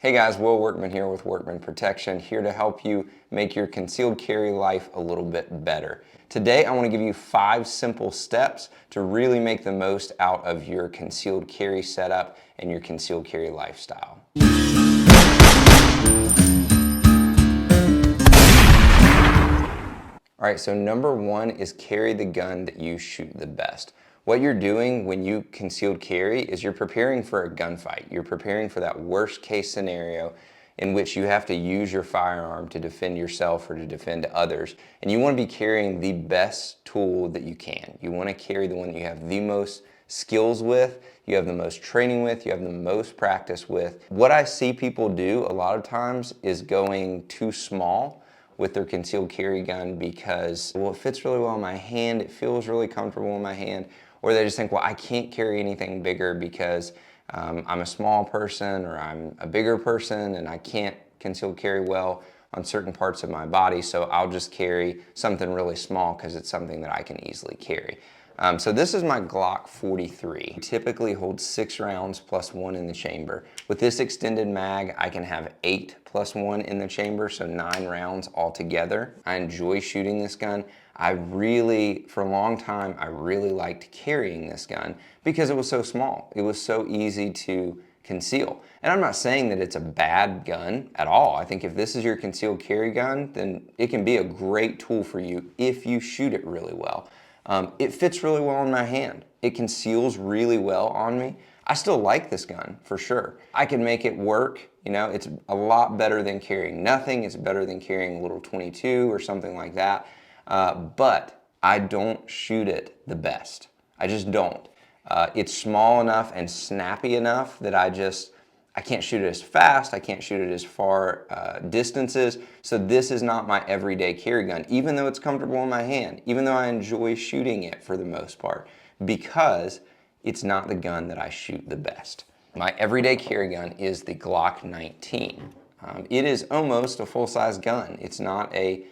Hey guys, Will Workman here with Workman Protection, here to help you make your concealed carry life a little bit better. Today I want to give you 5 simple steps to really make the most out of your concealed carry setup and your concealed carry lifestyle. Alright, so number 1 is carry the gun that you shoot the best. What you're doing when you concealed carry is you're preparing for a gunfight. You're preparing for that worst case scenario in which you have to use your firearm to defend yourself or to defend others. And you want to be carrying the best tool that you can. You want to carry the one that you have the most skills with, you have the most training with, you have the most practice with. What I see people do a lot of times is going too small with their concealed carry gun because, well, it fits really well in my hand, it feels really comfortable in my hand, or they just think, well, I can't carry anything bigger because I'm a small person or I'm a bigger person and I can't conceal carry well on certain parts of my body, so I'll just carry something really small because it's something that I can easily carry. So this is my Glock 43. It typically holds 6 rounds plus 1 in the chamber. With this extended mag, I can have 8 plus 1 in the chamber, so 9 rounds altogether. I enjoy shooting this gun. For a long time, I really liked carrying this gun because it was so small. It was so easy to conceal. And I'm not saying that it's a bad gun at all. I think if this is your concealed carry gun, then it can be a great tool for you if you shoot it really well. It fits really well in my hand. It conceals really well on me. I still like this gun, for sure. I can make it work, you know, it's a lot better than carrying nothing. It's better than carrying a little 22 or something like that. But I don't shoot it the best. I just don't. It's small enough and snappy enough that I can't shoot it as fast, I can't shoot it as far distances, so this is not my everyday carry gun, even though it's comfortable in my hand, even though I enjoy shooting it for the most part, because it's not the gun that I shoot the best. My everyday carry gun is the Glock 19. It is almost a full-size gun. It's not a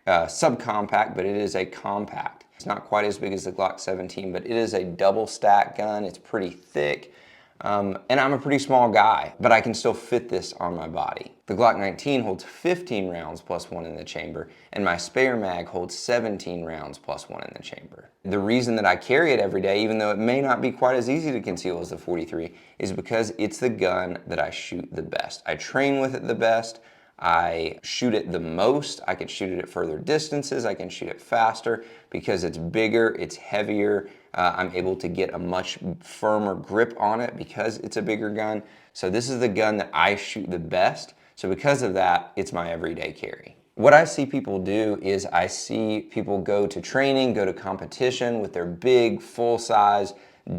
subcompact, but it is a compact. It's not quite as big as the Glock 17, but it is a double stack gun. It's pretty thick. And I'm a pretty small guy, but I can still fit this on my body. The Glock 19 holds 15 rounds plus 1 in the chamber, and my spare mag holds 17 rounds plus 1 in the chamber. The reason that I carry it every day, even though it may not be quite as easy to conceal as the 43, is because it's the gun that I shoot the best. I train with it the best. I shoot it the most. I can shoot it at further distances. I can shoot it faster because it's bigger, it's heavier. I'm able to get a much firmer grip on it because it's a bigger gun. So this is the gun that I shoot the best. So because of that, it's my everyday carry. What I see people do is I see people go to training, go to competition with their big, full-size,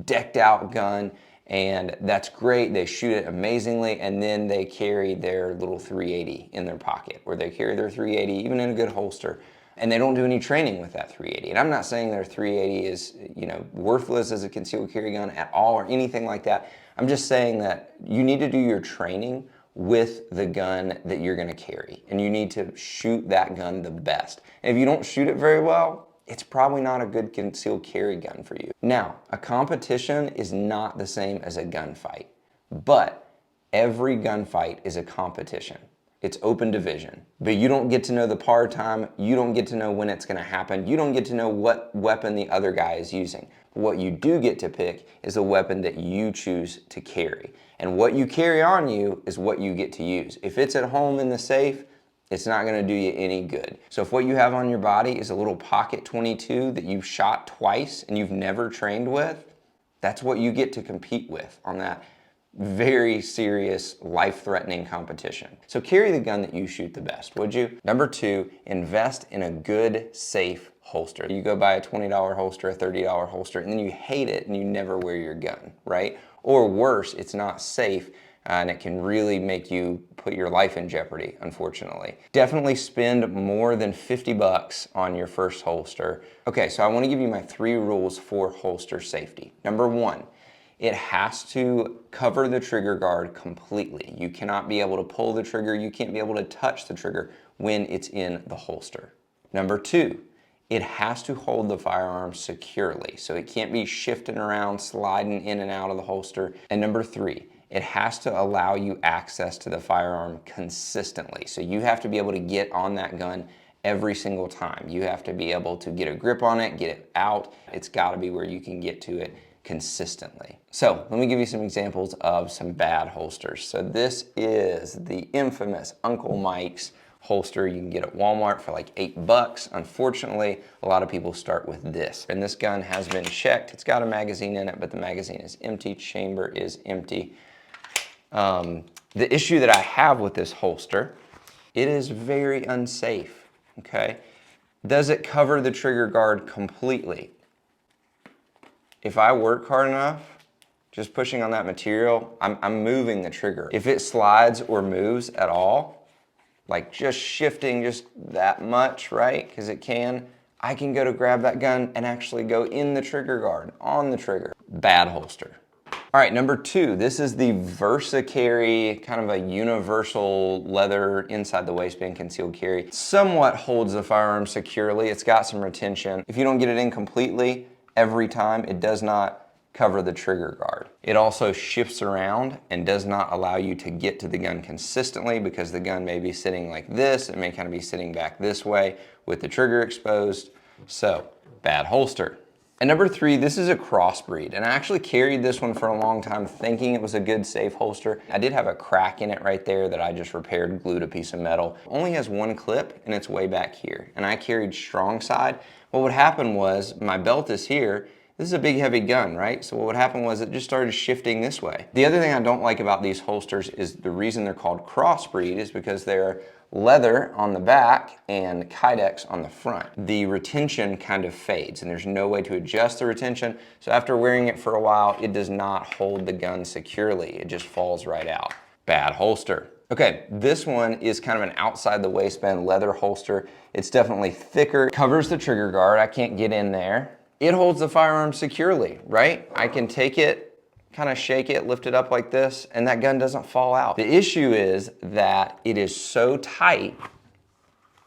decked-out gun, and that's great. They shoot it amazingly, and then they carry their little 380 in their pocket, or they carry their 380 even in a good holster, and they don't do any training with that 380. And I'm not saying their 380 is, you know, worthless as a concealed carry gun at all or anything like that. I'm just saying that you need to do your training with the gun that you're gonna carry, and you need to shoot that gun the best. And if you don't shoot it very well, it's probably not a good concealed carry gun for you. Now, a competition is not the same as a gunfight, but every gunfight is a competition. It's open division, but you don't get to know the par time, you don't get to know when it's gonna happen, you don't get to know what weapon the other guy is using. But what you do get to pick is the weapon that you choose to carry. And what you carry on you is what you get to use. If it's at home in the safe, it's not gonna do you any good. So if what you have on your body is a little pocket 22 that you've shot twice and you've never trained with, that's what you get to compete with on that very serious, life-threatening competition. So carry the gun that you shoot the best, would you? Number 2, invest in a good, safe holster. You go buy a $20 holster, a $30 holster, and then you hate it and you never wear your gun, right? Or worse, it's not safe and it can really make you put your life in jeopardy, unfortunately. Definitely spend more than 50 bucks on your first holster. Okay, so I wanna give you my 3 rules for holster safety. Number 1, it has to cover the trigger guard completely. You cannot be able to pull the trigger, you can't be able to touch the trigger when it's in the holster. Number 2, it has to hold the firearm securely, so it can't be shifting around, sliding in and out of the holster. And number 3, it has to allow you access to the firearm consistently. So you have to be able to get on that gun every single time. You have to be able to get a grip on it, get it out. It's got to be where you can get to it consistently. So let me give you some examples of some bad holsters. So this is the infamous Uncle Mike's holster you can get at Walmart for like $8. Unfortunately, a lot of people start with this. And this gun has been checked. It's got a magazine in it, but the magazine is empty, chamber is empty. The issue that I have with this holster, it is very unsafe, okay? Does it cover the trigger guard completely? If I work hard enough, just pushing on that material, I'm moving the trigger. If it slides or moves at all, like just shifting just that much, right? Because it can, I can go to grab that gun and actually go in the trigger guard, on the trigger. Bad holster. All right, number 2, this is the Versa Carry, kind of a universal leather inside the waistband concealed carry. It somewhat holds the firearm securely. It's got some retention. If you don't get it in completely every time, it does not cover the trigger guard. It also shifts around and does not allow you to get to the gun consistently because the gun may be sitting like this. It may kind of be sitting back this way with the trigger exposed. So, bad holster. And number 3, this is a crossbreed, and I actually carried this one for a long time thinking it was a good, safe holster. I did have a crack in it right there that I just repaired, glued a piece of metal. It only has one clip, and it's way back here, and I carried strong side. What would happen was, my belt is here, this is a big heavy gun, right? So what would happen was it just started shifting this way. The other thing I don't like about these holsters is the reason they're called crossbreed is because they're leather on the back and Kydex on the front. The retention kind of fades and there's no way to adjust the retention. So after wearing it for a while, it does not hold the gun securely. It just falls right out. Bad holster. Okay, this one is kind of an outside the waistband leather holster. It's definitely thicker, covers the trigger guard. I can't get in there. It holds the firearm securely, right? I can take it, kind of shake it, lift it up like this, and that gun doesn't fall out. The issue is that it is so tight,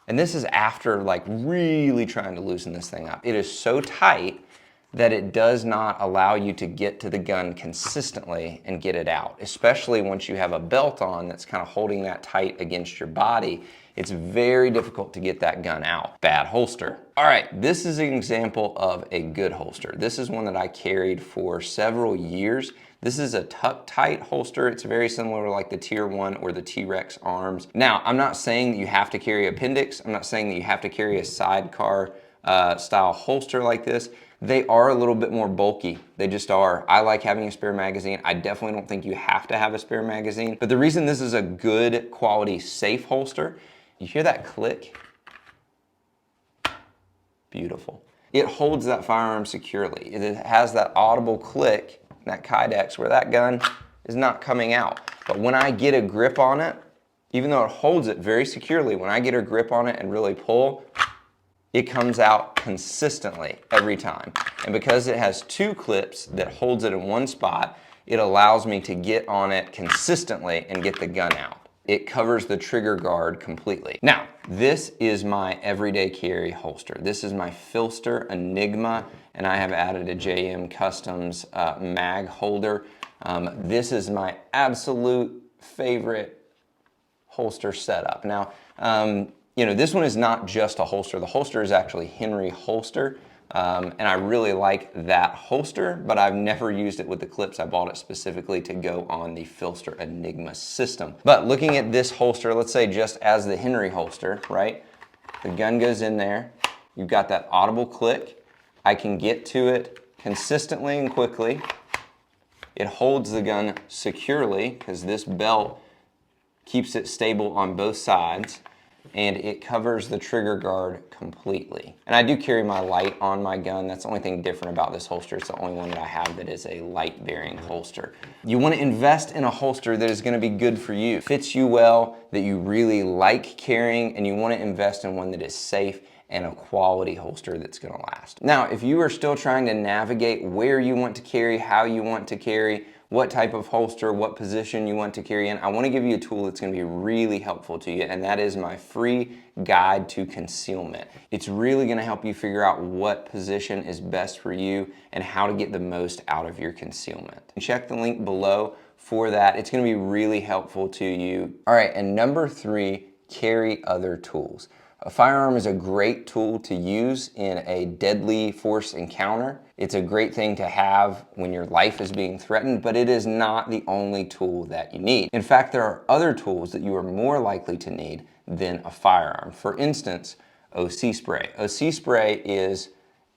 and this is after like really trying to loosen this thing up. It is so tight that it does not allow you to get to the gun consistently and get it out, especially once you have a belt on that's kind of holding that tight against your body. It's very difficult to get that gun out. Bad holster. All right, this is an example of a good holster. This is one that I carried for several years. This is a tuck tight holster. It's very similar to like the Tier 1 or the T-Rex arms. Now, I'm not saying that you have to carry appendix. I'm not saying that you have to carry a sidecar style holster like this. They are a little bit more bulky. They just are. I like having a spare magazine. I definitely don't think you have to have a spare magazine. But the reason this is a good quality safe holster, you hear that click? Beautiful. It holds that firearm securely. It has that audible click, that Kydex, where that gun is not coming out. But when I get a grip on it, even though it holds it very securely, when I get a grip on it and really pull, it comes out consistently every time. And because it has 2 clips that holds it in one spot, it allows me to get on it consistently and get the gun out. It covers the trigger guard completely. Now, this is my everyday carry holster. This is my PHLster Enigma, and I have added a JM Customs mag holder. This is my absolute favorite holster setup. Now, you know, this one is not just a holster. The holster is actually Henry holster. And I really like that holster, but I've never used it with the clips. I bought it specifically to go on the PHLster Enigma system. But looking at this holster, let's say just as the Henry holster, right? The gun goes in there. You've got that audible click. I can get to it consistently and quickly. It holds the gun securely because this belt keeps it stable on both sides. And it covers the trigger guard completely. And I do carry my light on my gun. That's the only thing different about this holster. It's the only one that I have that is a light bearing holster. You want to invest in a holster that is going to be good for you, fits you well, that you really like carrying, and you want to invest in one that is safe and a quality holster that's going to last. Now, if you are still trying to navigate where you want to carry, how you want to carry, what type of holster, what position you want to carry in, I want to give you a tool that's going to be really helpful to you, and that is my free guide to concealment. It's really going to help you figure out what position is best for you and how to get the most out of your concealment. Check the link below for that. It's gonna be really helpful to you. All right, and number 3, carry other tools. A firearm is a great tool to use in a deadly force encounter. It's a great thing to have when your life is being threatened, but it is not the only tool that you need. In fact, there are other tools that you are more likely to need than a firearm. For instance, OC spray. OC spray is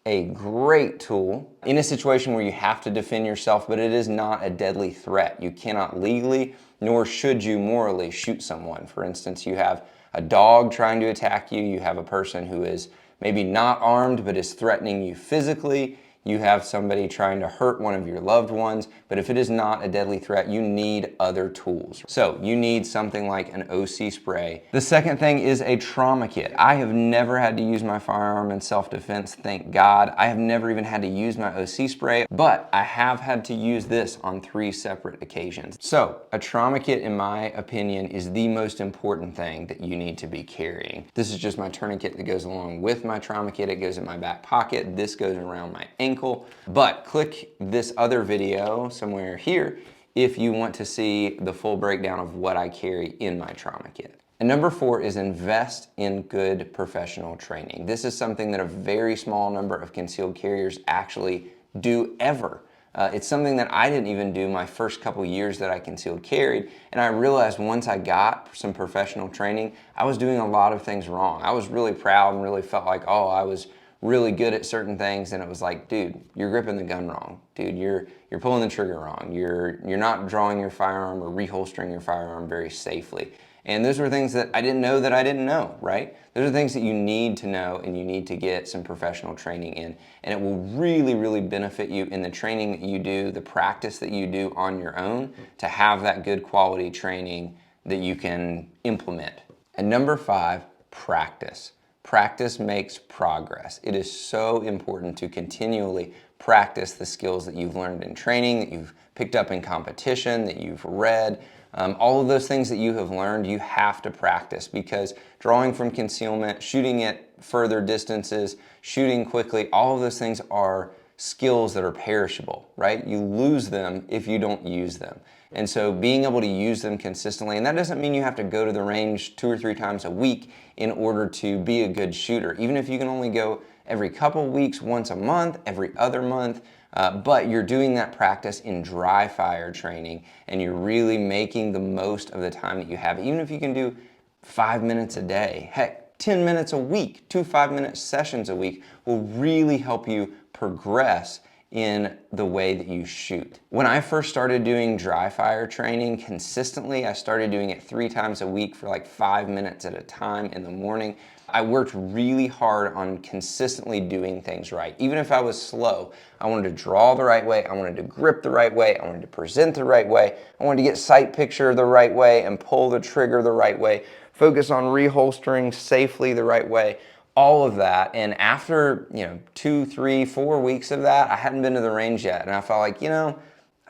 a great tool in a situation where you have to defend yourself, but it is not a deadly threat. You cannot legally, nor should you morally shoot someone. For instance, you have a dog trying to attack you, you have a person who is maybe not armed but is threatening you physically, you have somebody trying to hurt one of your loved ones, but if it is not a deadly threat, you need other tools. So you need something like an OC spray. The second thing is a trauma kit. I have never had to use my firearm in self-defense, thank God. I have never even had to use my OC spray, but I have had to use this on 3 separate occasions. So a trauma kit, in my opinion, is the most important thing that you need to be carrying. This is just my tourniquet that goes along with my trauma kit. It goes in my back pocket. This goes around my ankle. But click this other video somewhere here if you want to see the full breakdown of what I carry in my trauma kit. And number 4 is invest in good professional training. This is something that a very small number of concealed carriers actually do ever. It's something that I didn't even do my first couple years that I concealed carried, and I realized once I got some professional training, I was doing a lot of things wrong. I was really proud and really felt like, oh, I was really good at certain things, and it was like, dude, you're gripping the gun wrong. Dude, you're pulling the trigger wrong. You're not drawing your firearm or reholstering your firearm very safely. And those were things that I didn't know, right? Those are things that you need to know, and you need to get some professional training in. And it will really, really benefit you in the training that you do, the practice that you do on your own, to have that good quality training that you can implement. And number 5, practice. Practice makes progress. It is so important to continually practice the skills that you've learned in training, that you've picked up in competition, that you've read. All of those things that you have learned, you have to practice, because drawing from concealment, shooting at further distances, shooting quickly, all of those things are skills that are perishable, right? You lose them if you don't use them. And so being able to use them consistently, and that doesn't mean you have to go to the range 2 or 3 times a week in order to be a good shooter. Even if you can only go every couple weeks, once a month, every other month, but you're doing that practice in dry fire training, and you're really making the most of the time that you have. Even if you can do 5 minutes a day, heck, 10 minutes a week, 2 5-minute sessions a week will really help you progress in the way that you shoot. When I first started doing dry fire training consistently, I started doing it 3 times a week for like 5 minutes at a time in the morning. I worked really hard on consistently doing things right. Even if I was slow, I wanted to draw the right way, I wanted to grip the right way, I wanted to present the right way, I wanted to get sight picture the right way and pull the trigger the right way, focus on reholstering safely the right way. All of that, and after 2, 3, 4 weeks of that, I hadn't been to the range yet, and I felt like, I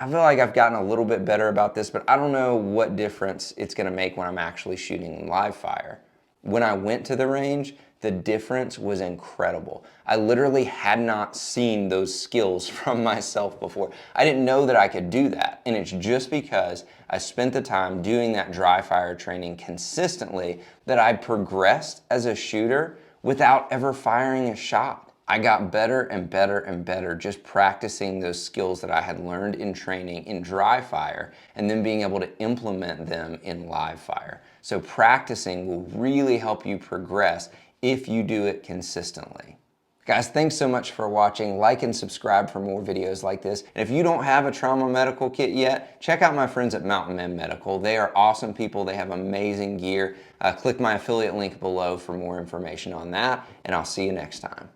feel like I've gotten a little bit better about this, but I don't know what difference it's gonna make when I'm actually shooting live fire. When I went to the range, the difference was incredible. I literally had not seen those skills from myself before. I didn't know that I could do that, and it's just because I spent the time doing that dry fire training consistently that I progressed as a shooter without ever firing a shot. I got better and better and better just practicing those skills that I had learned in training in dry fire, and then being able to implement them in live fire. So practicing will really help you progress if you do it consistently. Guys, thanks so much for watching. Like and subscribe for more videos like this. And if you don't have a trauma medical kit yet, check out my friends at Mountain Men Medical. They are awesome people. They have amazing gear. Click my affiliate link below for more information on that, and I'll see you next time.